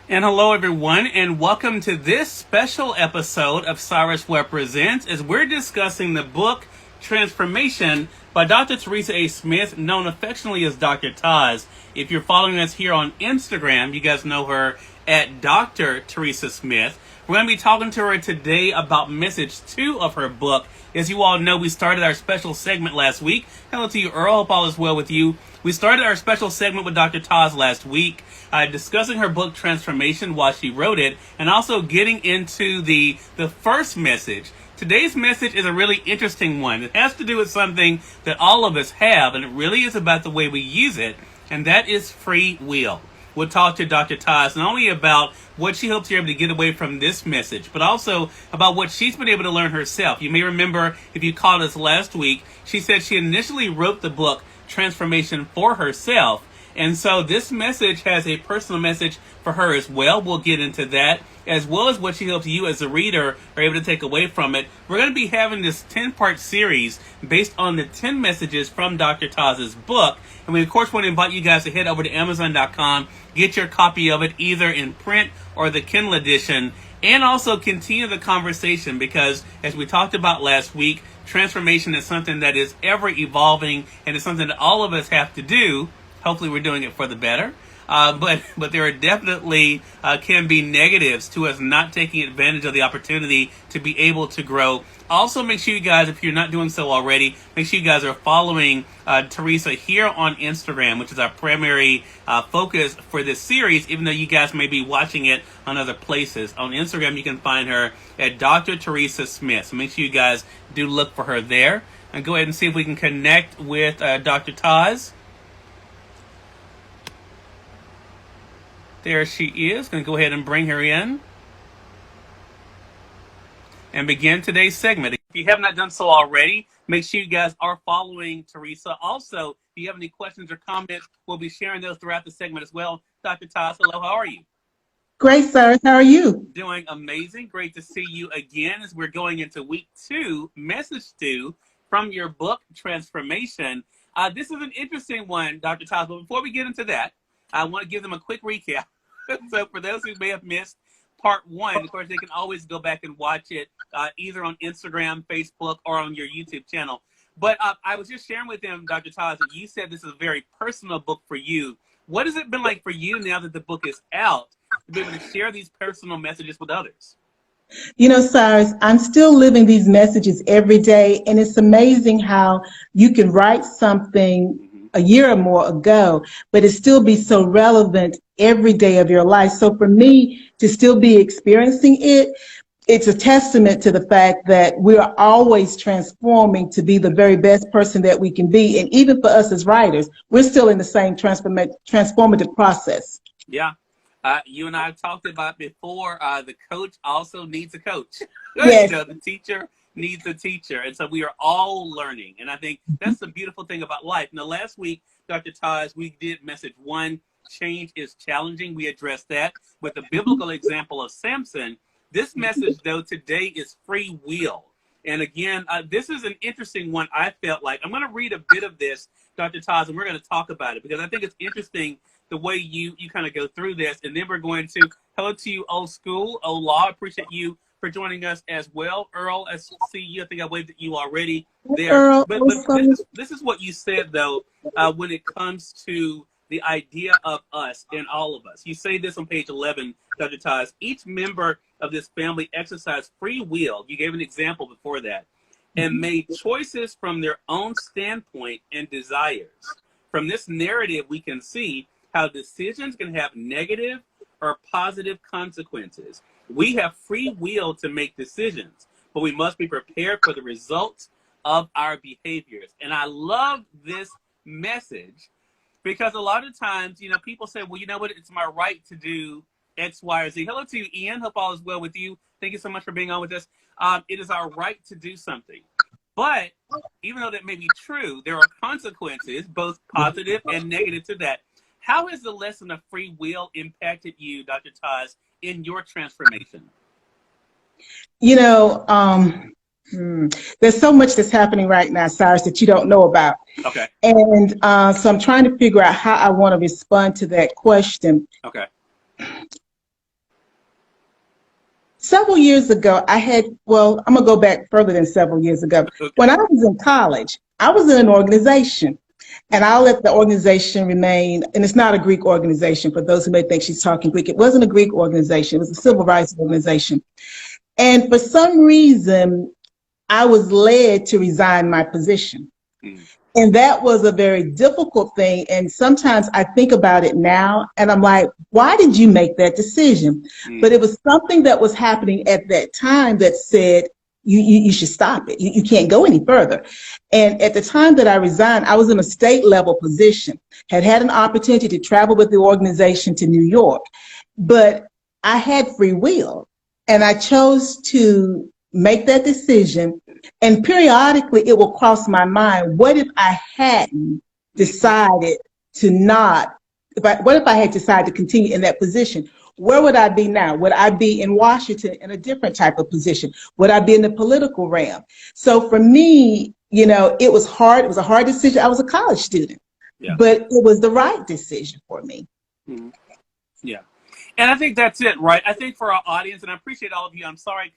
And hello, everyone, and welcome to this special episode of Cyrus Webb Presents as we're discussing the book Transformation by Dr. Teresa A. Smith, known affectionately as Dr. TAS. If you're following us here on Instagram, you guys know her at Dr. Teresa Smith. We're going to be talking to her today about message 2 of her book. As you all know, we started our special segment last week. Hello to you, Earl. Hope all is well with you. We started our special segment with Dr. TAS last week, discussing her book Transformation while she wrote it, and also getting into the first message. Today's message is a really interesting one. It has to do with something that all of us have, and it really is about the way we use it, and that is free will. We'll talk to Dr. TAS not only about what she hopes you're able to get away from this message, but also about what she's been able to learn herself. You may remember, if you caught us last week, she said she initially wrote the book Transformation for herself. And so this message has a personal message for her as well. We'll get into that, as well as what she hopes you as a reader are able to take away from it. We're going to be having this 10-part series based on the 10 messages from Dr. TAS's book. And we, of course, want to invite you guys to head over to Amazon.com, get your copy of it either in print or the Kindle edition, and also continue the conversation because, as we talked about last week, transformation is something that is ever evolving and it's something that all of us have to do. Hopefully we're doing it for the better. But there are definitely can be negatives to us not taking advantage of the opportunity to be able to grow. Also, make sure you guys, if you're not doing so already, make sure you guys are following Teresa here on Instagram, which is our primary focus for this series, even though you guys may be watching it on other places. On Instagram, you can find her at Dr. Teresa Smith. So make sure you guys do look for her there. And go ahead and see if we can connect with Dr. TAS. There she is. Going to go ahead and bring her in and begin today's segment. If you have not done so already, make sure you guys are following Teresa. Also, if you have any questions or comments, we'll be sharing those throughout the segment as well. Dr. TAS, hello, how are you? Great, sir. How are you? Doing amazing. Great to see you again as we're going into week 2, message 2 from your book, Transformation. This is an interesting one, Dr. TAS, but before we get into that, I want to give them a quick recap. So for those who may have missed part 1, of course, they can always go back and watch it either on Instagram, Facebook, or on your YouTube channel. But I was just sharing with them, Dr. TAS, that you said this is a very personal book for you. What has it been like for you now that the book is out to be able to share these personal messages with others? You know, Cyrus, I'm still living these messages every day, and it's amazing how you can write something a year or more ago, but it still be so relevant every day of your life. So for me to still be experiencing it, it's a testament to the fact that we are always transforming to be the very best person that we can be. And even for us as writers, we're still in the same transformative process. Yeah. You and I have talked about before, the coach also needs a coach. Yes. You know, the teacher needs a teacher. And so we are all learning. And I think that's the beautiful thing about life. Now, last week, Dr. TAS, we did message 1, change is challenging. We addressed that with a biblical example of Samson. This message, though, today is free will. And again, this is an interesting one, I felt like. I'm going to read a bit of this, Dr. TAS, and we're going to talk about it because I think it's interesting the way you kind of go through this. And then we're going to, hello to you, Old School, Ola, I appreciate you for joining us as well. Earl, I see you. I think I waved at you already there. Earl, but this is what you said, though, when it comes to the idea of us and all of us. You say this on page 11, Dr. TAS. Each member of this family exercised free will. You gave an example before that. And made choices from their own standpoint and desires. From this narrative, we can see how decisions can have negative or positive consequences. We have free will to make decisions, but we must be prepared for the results of our behaviors. And I love this message because a lot of times, you know, people say, well, you know what, it's my right to do X, Y, or Z. Hello to you, Ian. Hope all is well with you. Thank you so much for being on with us. It is our right to do something. But even though that may be true, there are consequences, both positive and negative to that. How has the lesson of free will impacted you, Dr. TAS, in your transformation? You know, there's so much that's happening right now, Cyrus, that you don't know about. Okay. And so I'm trying to figure out how I want to respond to that question. Okay. several years ago, well, I'm going to go back further than several years ago. Okay. When I was in college, I was in an organization, and I'll let the organization remain, and it's not a Greek organization for those who may think she's talking Greek. It wasn't a Greek organization. It was a civil rights organization. And for some reason, I was led to resign my position. Mm. And that was a very difficult thing. And sometimes I think about it now and I'm like, why did you make that decision? But it was something that was happening at that time that said, you should stop it. You can't go any further. And at the time that I resigned, I was in a state level position, had an opportunity to travel with the organization to New York, but I had free will and I chose to make that decision. And periodically it will cross my mind, what if I hadn't decided to what if I had decided to continue in that position? Where would I be now? Would I be in Washington in a different type of position? Would I be in the political realm? So for me, it was hard. It was a hard decision. I was a college student, but it was the right decision for me. Mm-hmm. Yeah. And I think that's it, right? I think for our audience, and I appreciate all of you. I'm sorry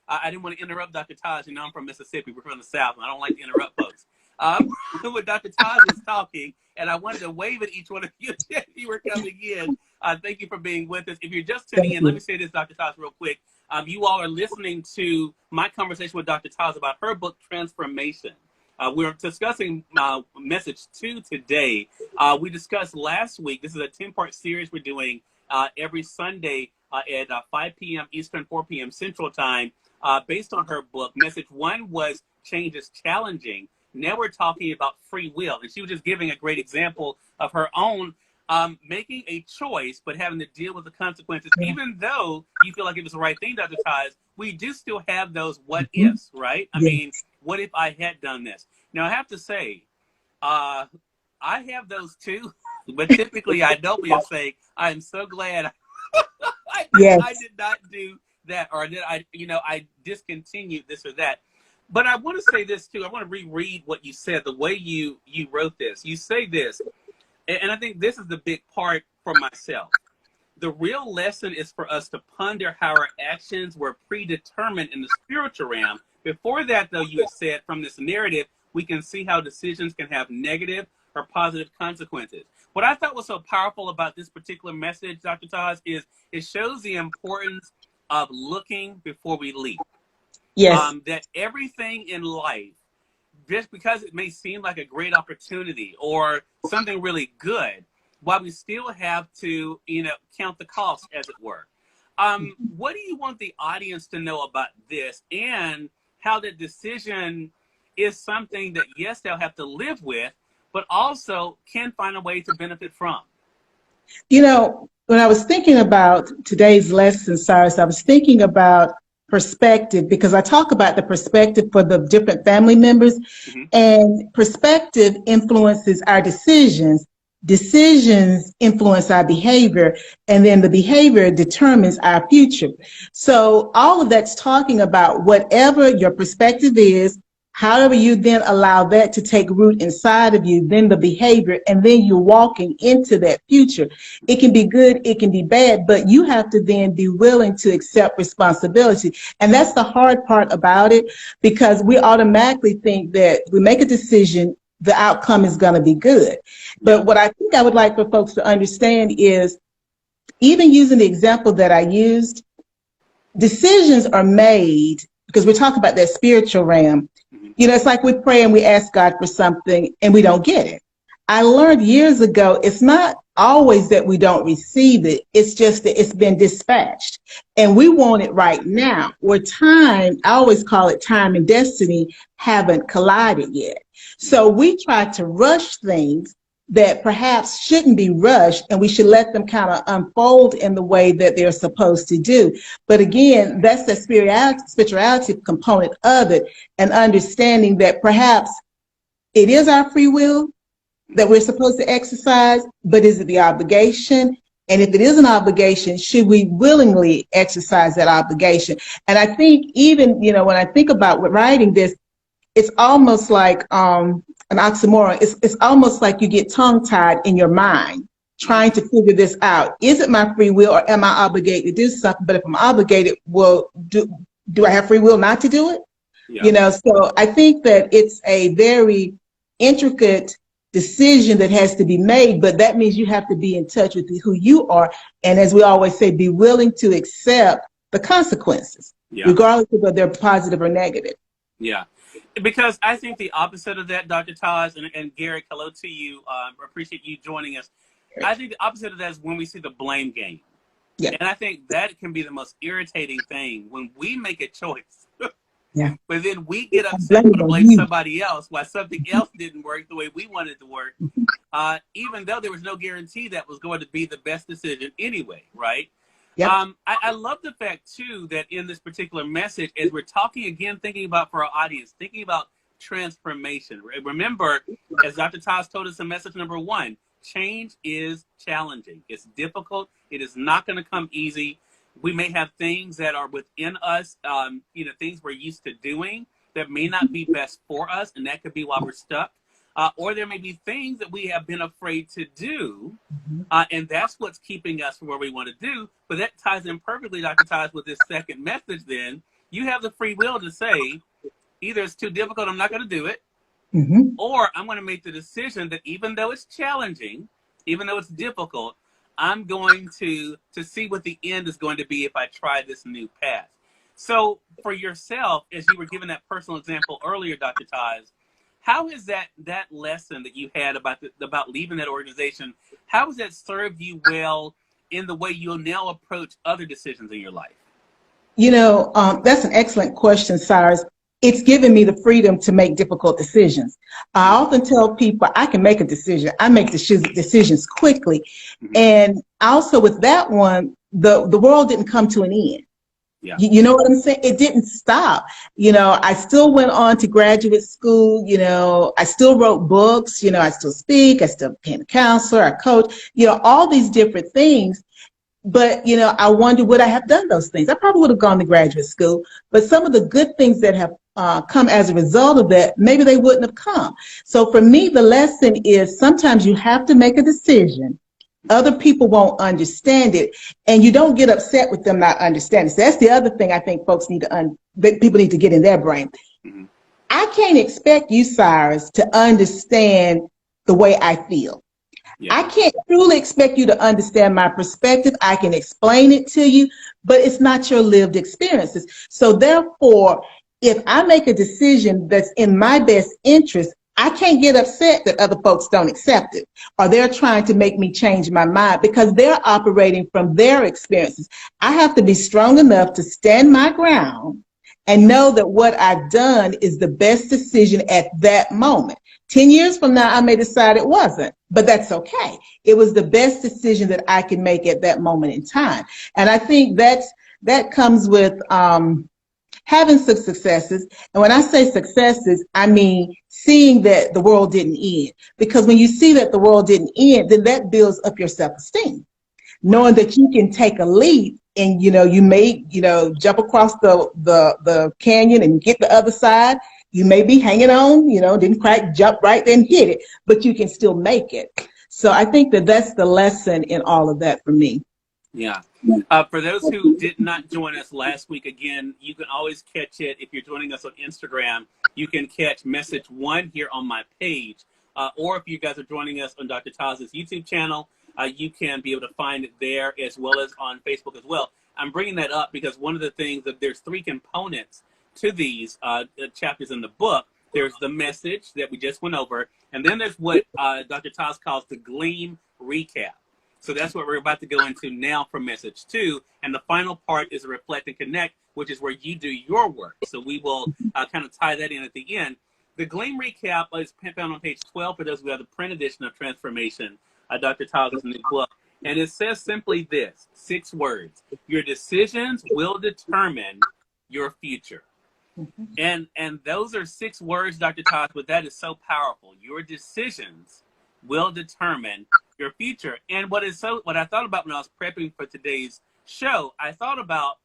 I didn't want to interrupt Dr. TAS. I'm from Mississippi. We're from the South, and I don't like to interrupt folks. When Dr. TAS was talking, and I wanted to wave at each one of you as you were coming in. Thank you for being with us. If you're just tuning in, let me say this, Dr. TAS, real quick. You all are listening to my conversation with Dr. TAS about her book, Transformation. We're discussing message 2 today. We discussed last week, this is a 10-part series we're doing every Sunday at 5 p.m. Eastern, 4 p.m. Central Time, based on her book. Message 1 was change is challenging. Now we're talking about free will. And she was just giving a great example of her own making a choice, but having to deal with the consequences. Even though you feel like it was the right thing, Dr. TAS, we do still have those what ifs, right? I mean, what if I had done this? Now, I have to say, I have those too, but typically I don't be saying, I am so glad I did not do that, or did I discontinued this or that. But I want to say this too. I want to reread what you said, the way you wrote this. You say this, and I think this is the big part for myself. The real lesson is for us to ponder how our actions were predetermined in the spiritual realm. Before that, though, you had said from this narrative, we can see how decisions can have negative or positive consequences. What I thought was so powerful about this particular message, Dr. TAS, is it shows the importance of looking before we leap. Yes. That everything in life, just because it may seem like a great opportunity or something really good, while we still have to, count the cost, as it were. What do you want the audience to know about this, and how the decision is something that, yes, they'll have to live with, but also can find a way to benefit from? When I was thinking about today's lesson, Cyrus, I was thinking about perspective, because I talk about the perspective for the different family members, and perspective influences our decisions. Decisions influence our behavior, and then the behavior determines our future. So all of that's talking about whatever your perspective is, however you then allow that to take root inside of you, then the behavior, and then you're walking into that future. It can be good, it can be bad, but you have to then be willing to accept responsibility. And that's the hard part about it, because we automatically think that we make a decision, the outcome is going to be good. But what I think I would like for folks to understand is, even using the example that I used, decisions are made because we're talking about that spiritual realm. It's like we pray and we ask God for something and we don't get it. I learned years ago, it's not always that we don't receive it. It's just that it's been dispatched and we want it right now. Where time, I always call it time and destiny, haven't collided yet. So we try to rush things that perhaps shouldn't be rushed, and we should let them kind of unfold in the way that they're supposed to do. But again, that's the spirituality component of it, and understanding that perhaps it is our free will that we're supposed to exercise, but is it the obligation? And if it is an obligation, should we willingly exercise that obligation? And I think even, when I think about writing this, it's almost like an oxymoron. It's almost like you get tongue-tied in your mind trying to figure this out. Is it my free will or am I obligated to do something? But if I'm obligated, well, do I have free will not to do it? Yeah. You know, so I think that it's a very intricate decision that has to be made, but that means you have to be in touch with who you are. And as we always say, be willing to accept the consequences, Yeah. regardless of whether they're positive or negative. Yeah. Because I think the opposite of that, Dr. TAS, and Garrett, hello to you. Appreciate you joining us. I think the opposite of that is when we see the blame game. Yeah. And I think that can be the most irritating thing when we make a choice. Yeah. But then we get upset and blame somebody else why something else didn't work the way we wanted it to work, even though there was no guarantee that was going to be the best decision anyway, right? Yep. I love the fact, too, that in this particular message, as we're talking again, thinking about for our audience, thinking about transformation. Remember, as Dr. TAS told us in message number 1, change is challenging. It's difficult. It is not going to come easy. We may have things that are within us, things we're used to doing that may not be best for us, and that could be why we're stuck. Or there may be things that we have been afraid to do, and that's what's keeping us from where we want to do. But that ties in perfectly, Dr. TAS, with this second message then. You have the free will to say, either it's too difficult, I'm not going to do it, or I'm going to make the decision that even though it's challenging, even though it's difficult, I'm going to see what the end is going to be if I try this new path. So for yourself, as you were giving that personal example earlier, Dr. TAS, how has that lesson that you had about leaving that organization, how has that served you well in the way you'll now approach other decisions in your life? You know, that's an excellent question, Cyrus. It's given me the freedom to make difficult decisions. I often tell people I can make a decision. I make decisions quickly. And also with that one, the world didn't come to an end. Yeah. You know what I'm saying? It didn't stop. You know, I still went on to graduate school. You know, I still wrote books. You know, I still speak. I still became a counselor. I coach. You know, all these different things. But, you know, I wonder, would I have done those things? I probably would have gone to graduate school. But some of the good things that have come as a result of that, maybe they wouldn't have come. So for me, the lesson is sometimes you have to make a decision. Other people won't understand it, and you don't get upset with them not understanding. So that's the other thing I think folks need to people need to get in their brain. I can't expect you, Cyrus, to understand the way I feel. Yeah. I can't truly expect you to understand my perspective. I can explain it to you, but it's not your lived experiences. So therefore, if I make a decision that's in my best interest, I can't get upset that other folks don't accept it, or they're trying to make me change my mind because they're operating from their experiences. I have to be strong enough to stand my ground and know that what I've done is the best decision at that moment. 10 years from now, I may decide it wasn't, but that's okay. It was the best decision that I can make at that moment in time. And I think that comes with having some successes. And when I say successes, I mean seeing that the world didn't end. Because when you see that the world didn't end, then that builds up your self-esteem. Knowing that you can take a leap and, you know, you may, you know, jump across the canyon and get the other side. You may be hanging on, you know, didn't quite jump right then hit it, but you can still make it. So I think that that's the lesson in all of that for me. Yeah. For those who did not join us last week, again, you can always catch it. If you're joining us on Instagram, you can catch message 1 here on my page. Or if you guys are joining us on Dr. TAS's YouTube channel, you can be able to find it there as well as on Facebook as well. I'm bringing that up because one of the things that there's 3 components to these chapters in the book. There's the message that we just went over, and then there's what Dr. TAS calls the Gleam recap. So that's what we're about to go into now for message 2. And the final part is reflect and connect, which is where you do your work. So we will kind of tie that in at the end. The Gleam recap is found on page 12 for those who have the print edition of Transformation, Dr. TAS's new book. And it says simply this, 6 words: your decisions will determine your future. And those are 6 words, Dr. TAS, but that is so powerful. Your decisions will determine your future. And what I thought about when I was prepping for today's show, I thought about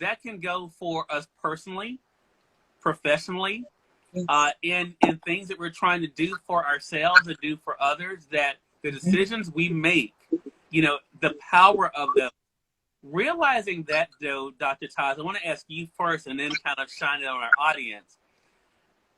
that can go for us personally, professionally, in things that we're trying to do for ourselves and do for others, that the decisions we make the power of the realizing that, though, Dr. TAS, I want to ask you first and then kind of shine it on our audience.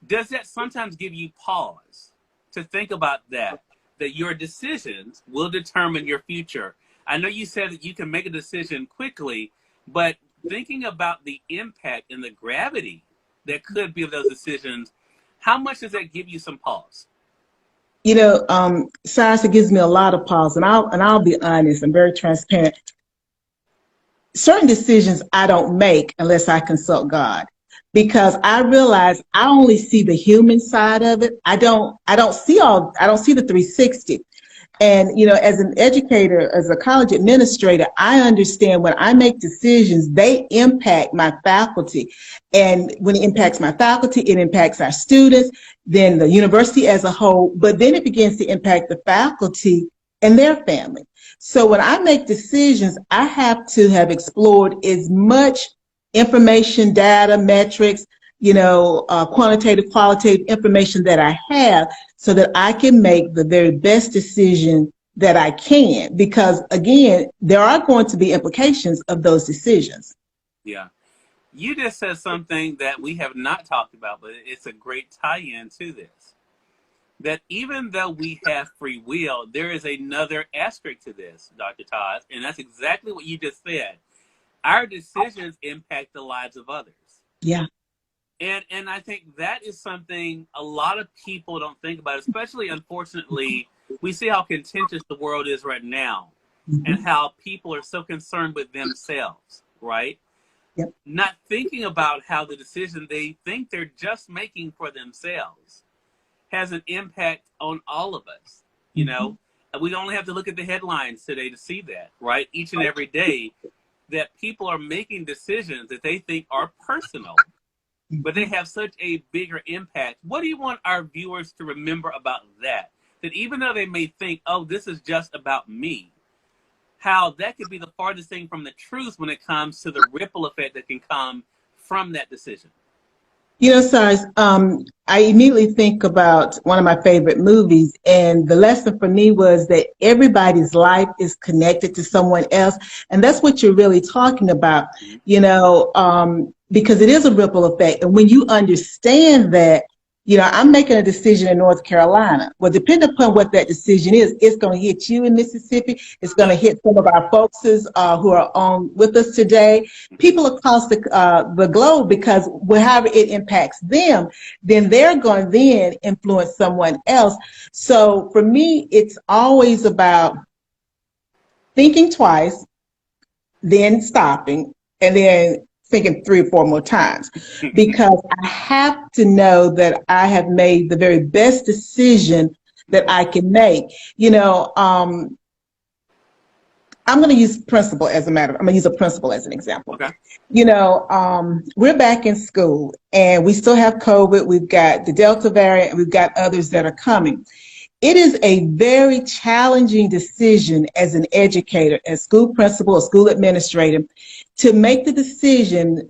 Does that sometimes give you pause to think about that your decisions will determine your future? I know you said that you can make a decision quickly, but thinking about the impact and the gravity that could be of those decisions, how much does that give you some pause? Cyrus, it gives me a lot of pause, and I'll be honest. I'm very transparent. Certain decisions I don't make unless I consult God, because I realize I only see the human side of it. I don't see the 360. And, as an educator, as a college administrator, I understand when I make decisions, they impact my faculty. And when it impacts my faculty, it impacts our students, then the university as a whole, but then it begins to impact the faculty and their family. So when I make decisions, I have to have explored as much information, data, metrics, quantitative, qualitative information that I have, so that I can make the very best decision that I can. Because again, there are going to be implications of those decisions. Yeah. You just said something that we have not talked about, but it's a great tie-in to this. That even though we have free will, there is another aspect to this, Dr. Todd, and that's exactly what you just said. Our decisions impact the lives of others. Yeah. And I think that is something a lot of people don't think about, especially, unfortunately, we see how contentious the world is right now, and how people are so concerned with themselves, right? Yep. Not thinking about how the decision they think they're just making for themselves has an impact on all of us. We only have to look at the headlines today to see that, right? Each and every day that people are making decisions that they think are personal, but they have such a bigger impact. What do you want our viewers to remember about that? That even though they may think, oh, this is just about me, how that could be the farthest thing from the truth when it comes to the ripple effect that can come from that decision. Cyrus, I immediately think about one of my favorite movies, and the lesson for me was that everybody's life is connected to someone else, and that's what you're really talking about, because it is a ripple effect. And when you understand that, I'm making a decision in North Carolina. Well, depending upon what that decision is, it's going to hit you in Mississippi. It's going to hit some of our folks who are on with us today, people across the globe, because however it impacts them, then they're going to then influence someone else. So for me, it's always about thinking twice, then stopping, and then thinking 3 or 4 more times, because I have to know that I have made the very best decision that I can make. I'm going to use principle as I'm going to use a principle as an example. Okay. We're back in school and we still have COVID. We've got the Delta variant and we've got others that are coming. It is a very challenging decision as an educator, as school principal, or school administrator, to make the decision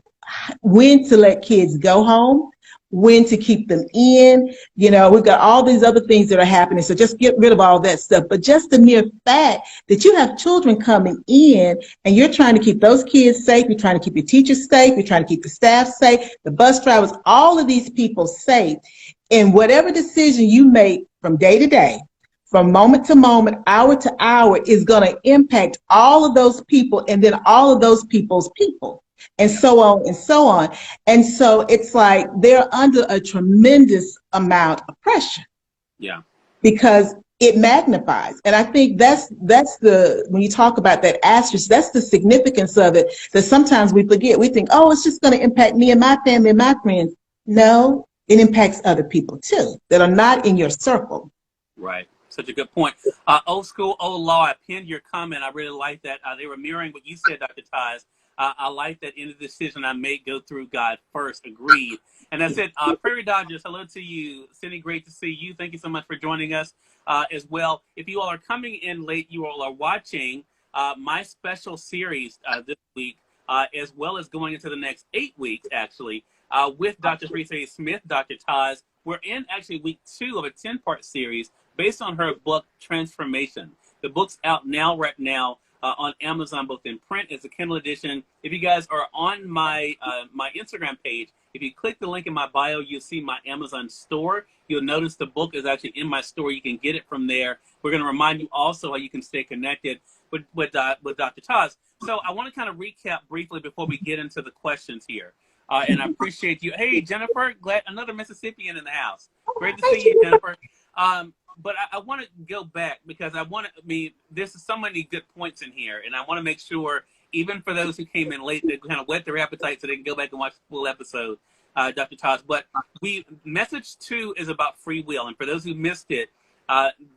when to let kids go home, when to keep them in. We've got all these other things that are happening, so just get rid of all that stuff. But just the mere fact that you have children coming in and you're trying to keep those kids safe, you're trying to keep your teachers safe, you're trying to keep the staff safe, the bus drivers, all of these people safe. And whatever decision you make from day to day, from moment to moment, hour to hour, is going to impact all of those people and then all of those people's people, and so on and so on. And so it's like they're under a tremendous amount of pressure. Yeah. Because it magnifies. And I think that's when you talk about that asterisk, that's the significance of it, that sometimes we forget. We think, oh, it's just going to impact me and my family and my friends. No, it impacts other people too that are not in your circle. Right. Such a good point. Old school, old law. I pinned your comment. I really like that. They were mirroring what you said, Dr. Todd. I like that in the decision I made, go through God first. Agreed. And I said, Prairie Dodgers, hello to you. Cindy, great to see you. Thank you so much for joining us as well. If you all are coming in late, you all are watching my special series this week, as well as going into the next 8 weeks, actually, with Dr. Teresa Smith, Dr. Taz. We're in actually week 2 of a 10-part series based on her book, Transformation. The book's out now, right now, on Amazon, both in print as a Kindle edition. If you guys are on my my Instagram page, if you click the link in my bio, you'll see my Amazon store. You'll notice the book is actually in my store. You can get it from there. We're going to remind you also how you can stay connected with Dr. TAS. So I want to kind of recap briefly before we get into the questions here. And I appreciate you. Hey, Jennifer, glad another Mississippian in the house. Great to see you, Jennifer. But I want to go back because there's so many good points in here, and I want to make sure, even for those who came in late, they kind of whet their appetite so they can go back and watch the full episode, Dr. TAS. But message 2 is about free will, and for those who missed it,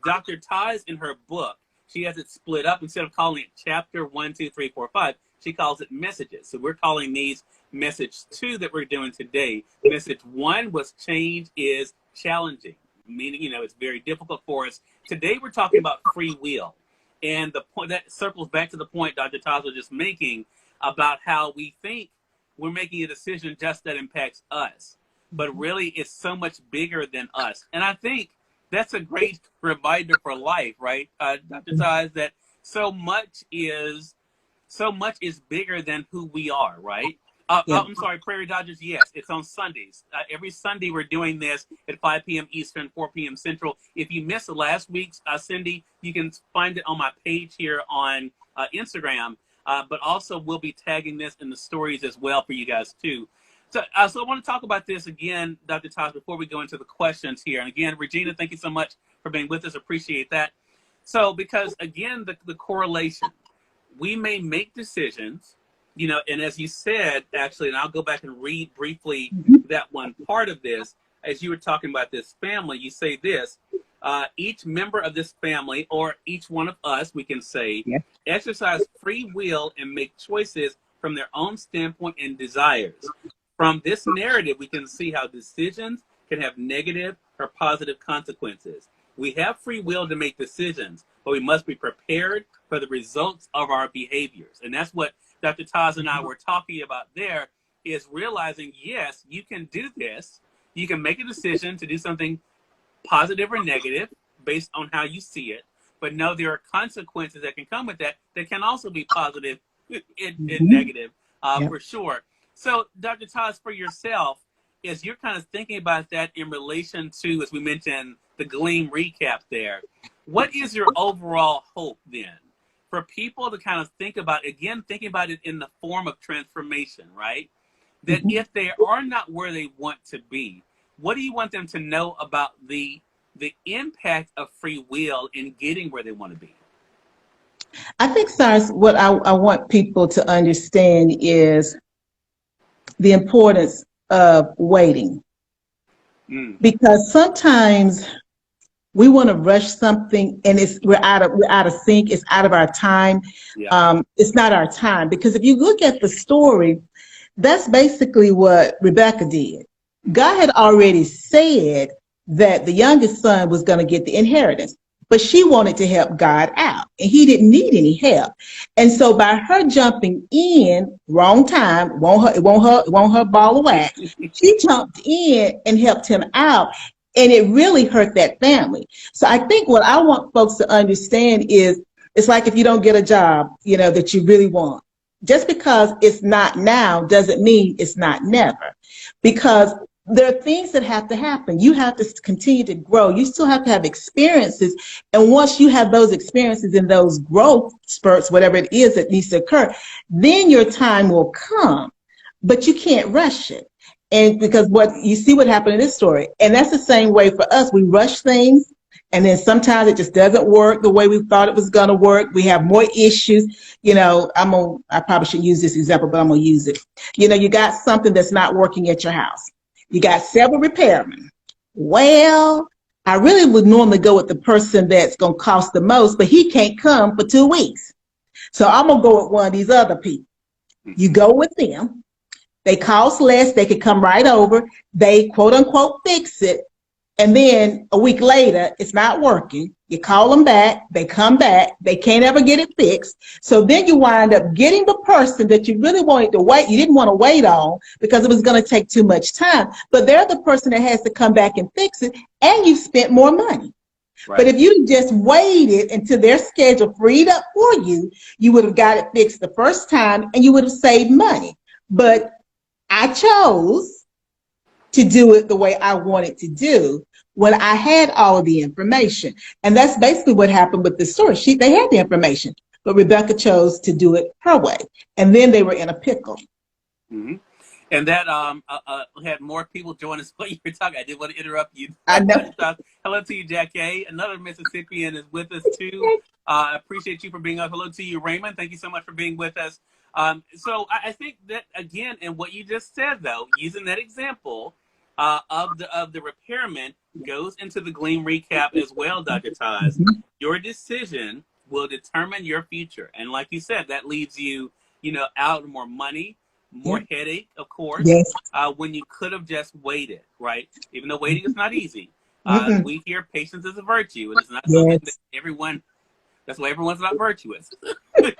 Dr. TAS in her book, she has it split up. Instead of calling it chapter 1, 2, 3, 4, 5, she calls it messages. So we're calling these message 2 that we're doing today. Message 1 was change is challenging, meaning, it's very difficult for us. Today we're talking about free will. And the point that circles back to the point Dr. TAS was just making about how we think we're making a decision just that impacts us. But really it's so much bigger than us. And I think that's a great reminder for life, right, Dr. TAS, that so much is bigger than who we are, right? I'm sorry, Prairie Dodgers, yes, it's on Sundays. Every Sunday we're doing this at 5 p.m. Eastern, 4 p.m. Central. If you missed last week's Cindy, you can find it on my page here on Instagram, but also we'll be tagging this in the stories as well for you guys too. So I want to talk about this again, Dr. TAS, before we go into the questions here. And again, Regina, thank you so much for being with us. Appreciate that. So because again, the correlation, we may make decisions, and as you said, actually, and I'll go back and read briefly that one part of this, as you were talking about this family, you say this, each member of this family, or each one of us, we can say, exercise free will and make choices from their own standpoint and desires. From this narrative, we can see how decisions can have negative or positive consequences. We have free will to make decisions, but we must be prepared for the results of our behaviors. And that's what Dr. TAS and I were talking about there, is realizing, yes, you can do this. You can make a decision to do something positive or negative based on how you see it. But no, there are consequences that can come with that can also be positive and negative, for sure. So, Dr. TAS, for yourself, as you're kind of thinking about that in relation to, as we mentioned, the Gleam recap there, what is your overall hope then for people to kind of think about, again, thinking about it in the form of transformation, right? That if they are not where they want to be, what do you want them to know about the impact of free will in getting where they want to be? I think, Cyrus, what I want people to understand is the importance of waiting. Because sometimes we want to rush something and we're out of sync, it's out of our time. It's not our time. Because if you look at the story, that's basically what Rebecca did. God had already said that the youngest son was going to get the inheritance, but she wanted to help God out, and he didn't need any help. And so by her jumping in, wrong time, want her ball of wax, she jumped in and helped him out, and it really hurt that family. So I think what I want folks to understand is, it's like if you don't get a job, that you really want. Just because it's not now doesn't mean it's not never, because there are things that have to happen. You have to continue to grow. You still have to have experiences. And once you have those experiences and those growth spurts, whatever it is that needs to occur, then your time will come, but you can't rush it. And because what happened in this story, and that's the same way for us. We rush things, and then sometimes it just doesn't work the way we thought it was going to work. We have more issues. I probably shouldn't use this example, but I'm going to use it. You got something that's not working at your house. You got several repairmen. Well, I really would normally go with the person that's going to cost the most, but he can't come for 2 weeks. So I'm going to go with one of these other people. You go with them. They cost less. They can come right over. They, quote unquote, fix it. And then a week later, it's not working. You call them back. They come back. They can't ever get it fixed. So then you wind up getting the person that you really wanted to wait. You didn't want to wait on because it was going to take too much time. But they're the person that has to come back and fix it. And you spent more money. But Right. if you just waited until their schedule freed up for you, you would have got it fixed the first time and you would have saved money. But I chose to do it the way I wanted to do when I had all of the information. And that's basically what happened with the story. They had the information, but Rebecca chose to do it her way. And then they were in a pickle. Mm-hmm. And that had more people join us while you were talking. I did want to interrupt you. I know. Hello to you, Jacquelin. Another Mississippian is with us too. I appreciate you for being on. Hello to you, Raymond. Thank you so much for being with us. So I think that again, and what you just said though, using that example of the repairman goes into the Gleam recap as well, Dr. TAS. Your decision will determine your future, and like you said, that leaves you, out more money, more headache, of course, Yes. when you could have just waited, right? Even though waiting is not easy. Mm-mm. We hear patience is a virtue, and it's not something that Yes. that's why everyone's not virtuous. Because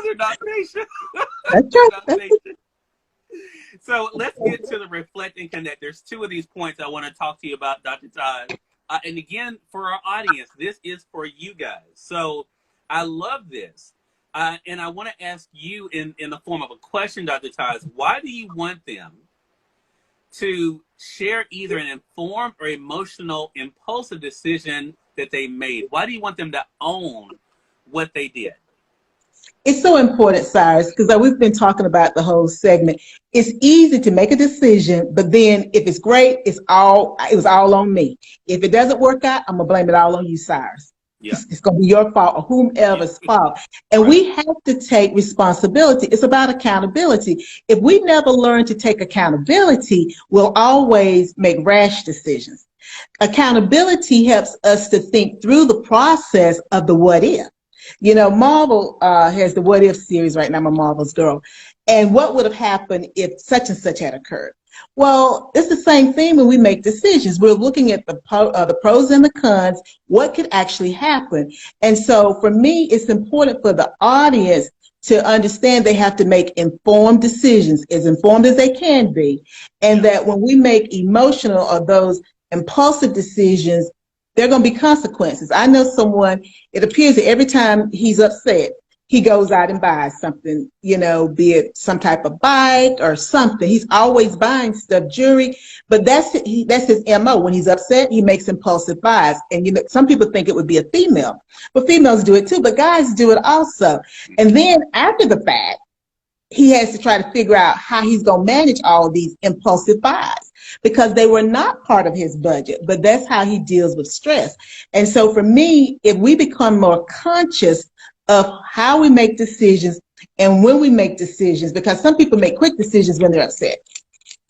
they're not patient. That's They're right. not patient. So let's get to the reflect and connect. There's two of these points I want to talk to you about, Dr. Todd. And again, for our audience, this is for you guys. So I love this. And I want to ask you in the form of a question, Dr. Todd, why do you want them to share either an informed or emotional, impulsive decision that they made? Why do you want them to own what they did? It's so important, Cyrus, because we've been talking about the whole segment. It's easy to make a decision, but then if it's great, it was all on me. If it doesn't work out, I'm gonna blame it all on you, Cyrus. Yeah. It's gonna be your fault or whomever's fault. And Right. we have to take responsibility. It's about accountability. If we never learn to take accountability, we'll always make rash decisions. Accountability helps us to think through the process of the what if. Marvel has the What If series right now. I'm a Marvel's girl. And what would have happened if such and such had occurred? Well, it's the same thing when we make decisions. We're looking at the pros and the cons, what could actually happen. And so for me, it's important for the audience to understand they have to make informed decisions, as informed as they can be. And that when we make emotional or those impulsive decisions, there are going to be consequences. I know someone, it appears that every time he's upset, he goes out and buys something, be it some type of bike or something. He's always buying stuff, jewelry, but that's his MO. When he's upset, he makes impulsive buys. And some people think it would be a female, but females do it too, but guys do it also. And then after the fact, he has to try to figure out how he's going to manage all these impulsive buys because they were not part of his budget, but that's how he deals with stress. And so for me, if we become more conscious of how we make decisions and when we make decisions, because some people make quick decisions when they're upset,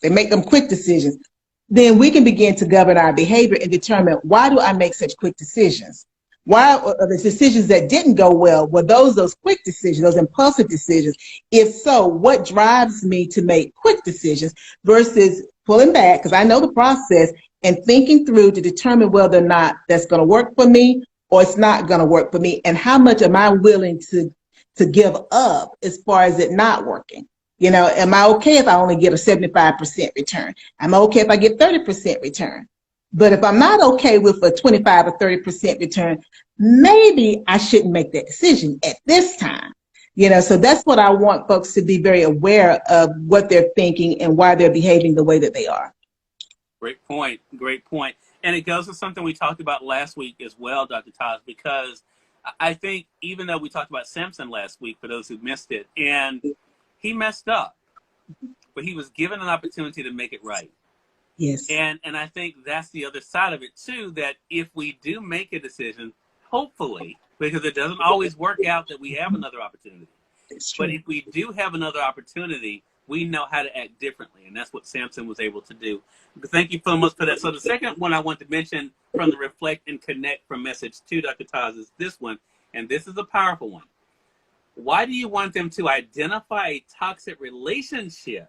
they make them quick decisions, then we can begin to govern our behavior and determine, why do I make such quick decisions? Why are the decisions that didn't go well, were those quick decisions, those impulsive decisions? If so, what drives me to make quick decisions versus pulling back, because I know the process, and thinking through to determine whether or not that's going to work for me or it's not going to work for me, and how much am I willing to give up as far as it not working? Am I okay if I only get a 75% return? I'm okay if I get 30% return. But if I'm not okay with a 25 or 30% return, maybe I shouldn't make that decision at this time. So that's what I want folks to be very aware of, what they're thinking and why they're behaving the way that they are. Great point. Great point. And it goes to something we talked about last week as well, Dr. Todd, because I think even though we talked about Samson last week, for those who missed it, and he messed up, but he was given an opportunity to make it right. Yes. And I think that's the other side of it too, that if we do make a decision, hopefully, because it doesn't always work out that we have another opportunity. But if we do have another opportunity, we know how to act differently. And that's what Samson was able to do. Thank you so much for that. So the second one I want to mention from the Reflect and Connect from message 2, Dr. Taz, is this one. And this is a powerful one. Why do you want them to identify a toxic relationship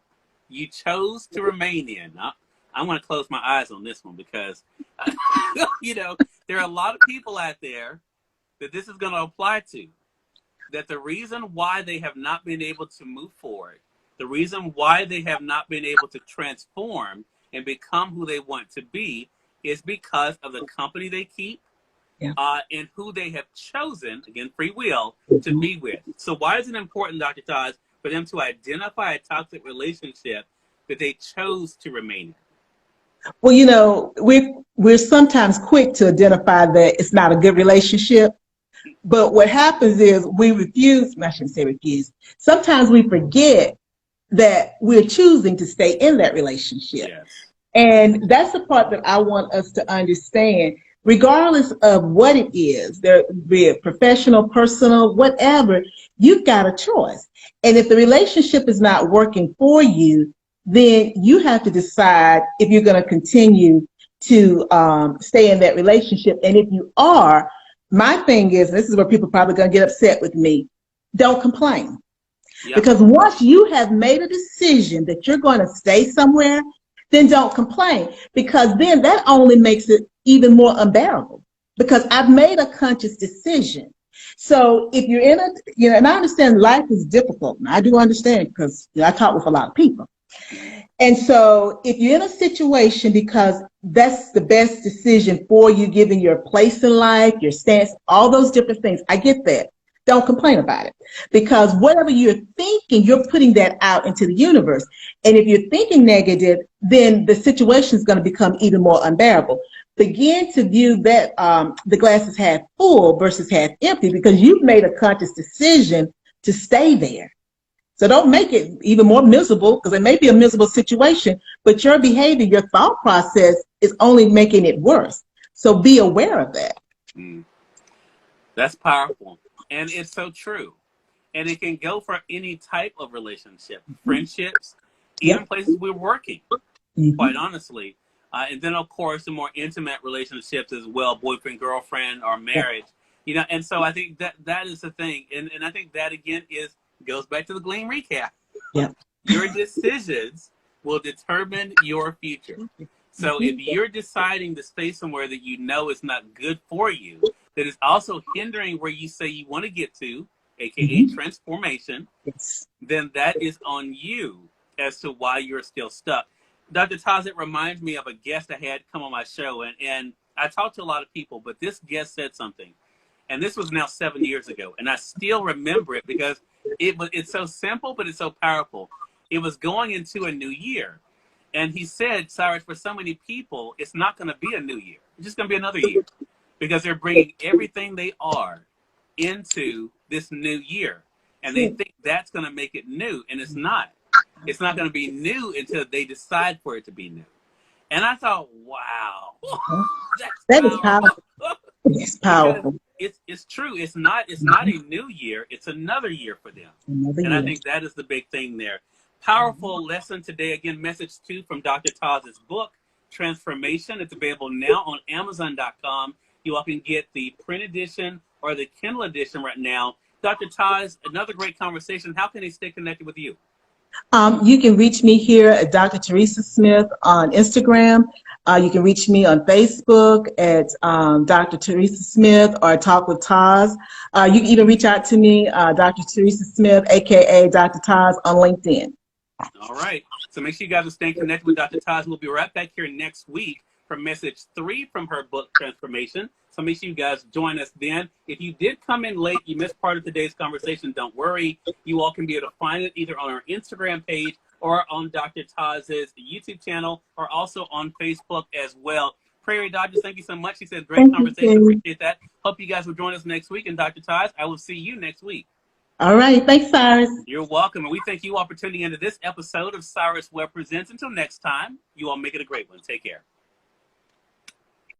you chose to remain in? Now, I'm going to close my eyes on this one because, there are a lot of people out there that this is going to apply to. That the reason why they have not been able to move forward, the reason why they have not been able to transform and become who they want to be, is because of the company they keep, Yeah. and who they have chosen, again, free will, to be with. So why is it important, Dr. TAS, for them to identify a toxic relationship that they chose to remain in? Well, you know, we're sometimes quick to identify that it's not a good relationship. But what happens is we refuse, I shouldn't say refuse, sometimes we forget that we're choosing to stay in that relationship. Yes. And that's the part that I want us to understand. Regardless of what it is, there be it professional, personal, whatever, you've got a choice. And if the relationship is not working for you, then you have to decide if you're going to continue to stay in that relationship. And if you are, my thing is, this is where people are probably going to get upset with me, don't complain. Yep. Because once you have made a decision that you're going to stay somewhere, then don't complain, because then that only makes it even more unbearable, because I've made a conscious decision. So if you're in a, you know, and I understand life is difficult, and I do understand because I talk with a lot of people. And so if you're in a situation because that's the best decision for you, given your place in life, your stance, all those different things, I get that. Don't complain about it, because whatever you're thinking, you're putting that out into the universe. And if you're thinking negative, then the situation is going to become even more unbearable. Begin to view that the glass is half full versus half empty, because you've made a conscious decision to stay there. So don't make it even more miserable, because it may be a miserable situation, but your behavior, your thought process is only making it worse. So be aware of that. That's powerful. And it's so true. And it can go for any type of relationship, friendships, even Yep. places we're working, Mm-hmm. quite honestly. And then, of course, the more intimate relationships as well, boyfriend, girlfriend, or marriage. You know, and so I think that is the thing. And I think that, again, goes back to the Glean recap. Yep. Your decisions will determine your future. So if you're deciding to stay somewhere that you know is not good for you, that is also hindering where you say you want to get to, aka transformation, Yes. then that is on you as to why you're still stuck. Dr. TAS, it reminds me of a guest I had come on my show, and I talked to a lot of people, but this guest said something, and this was now 7 years ago, and I still remember it because it's so simple, but it's so powerful. It was going into a new year. And he said, Cyrus, for so many people, it's not going to be a new year. It's just going to be another year, because they're bringing everything they are into this new year. And they think that's going to make it new. And it's not. It's not going to be new until they decide for it to be new. And I thought, wow, That is that's powerful. powerful. It's Because powerful. it's true. It's not a new year. It's another year for them. Another And I year. think that is the big thing there. Powerful lesson today. Again, message 2 from Dr. TAS's book, Transformation. It's available now on Amazon.com. You all can get the print edition or the Kindle edition right now. Dr. TAS, another great conversation. How can they stay connected with you? You can reach me here at Dr. Teresa Smith on Instagram. You can reach me on Facebook at Dr. Teresa Smith or Talk with Taz. You can even reach out to me, Dr. Teresa Smith, aka Dr. Taz, on LinkedIn. All right. So make sure you guys are staying connected with Dr. TAS. We'll be right back here next week for message 3 from her book, Transformation. So make sure you guys join us then. If you did come in late, you missed part of today's conversation, don't worry. You all can be able to find it either on our Instagram page or on Dr. TAS's YouTube channel, or also on Facebook as well. Prairie Dodgers, thank you so much. She said, great conversation. Appreciate that. Hope you guys will join us next week. And Dr. TAS, I will see you next week. All right. Thanks, Cyrus. You're welcome. And we thank you all for tuning into this episode of Cyrus Webb Presents. Until next time, you all make it a great one. Take care.